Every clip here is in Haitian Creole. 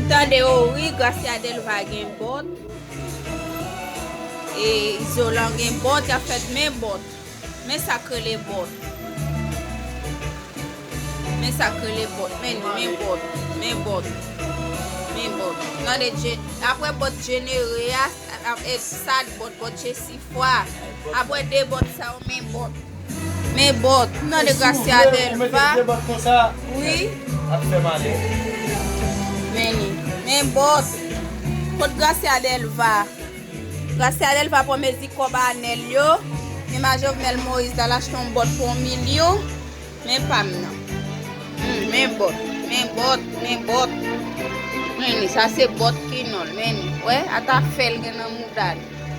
Tande oui, Gracia Delva gen bot. Et Isolan gen bot, a fait men bot. Men sakre les bot. Men sakre les bot. Men bot. Men bot. Men bot. Nan de après bot généré et sad bot che 6 fois. Après de bot ça men bot. Men bot. Nan de Gracia Delva. Oui. Men bot. Pot Gracia Delva. Gracia Delva pour me dire qu'on va anel yo. Mais ma Jovenel Moïse dans l'acheter un bot pour 1 million. Mais pas non. Men bot. Meni, ça c'est bot qui non. Meni, ouais, à ta fel gen nan moudad.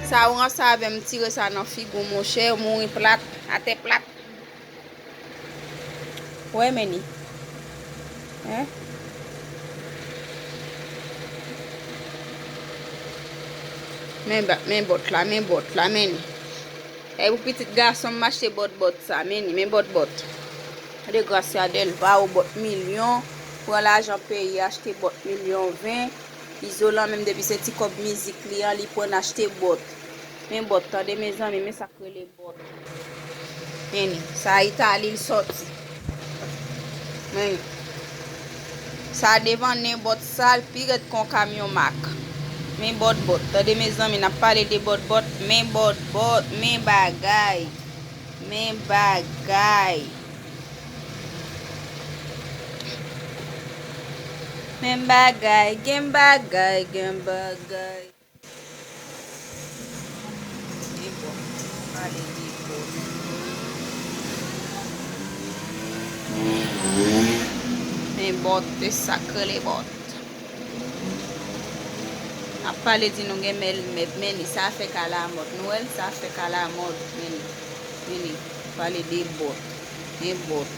Ça on ça avec me tirer ça dans figo mon cher, mourir plate, à tes plate. Ouais, meni. Hein? Men bot la, meni. Et vous petit garçon m'acheter bot ça, meni, men bot. De Gracia Delva ou bot million. Pour l'argent payé, acheter bot million 20. Isolant même depuis ce petit cop musique client, il peut acheter bot. Men bot, de mes amis, mais ça crée les bot. Meni, ça Italie il sorti. Meni. Ça devant ne bot sale, pire qu'on camion Mac. Men bot. De mes amis, n'a parlé de bot. Men bot. Men bagay. Men bagay. Gen bagay. Men bot. Parlé de bot. Men bot, de sacré les bot. A parlé de nous meni, ça fait qu'à la mode. Noël, ça fait qu'à la mode. Meni. Parlé de bot. Men bot.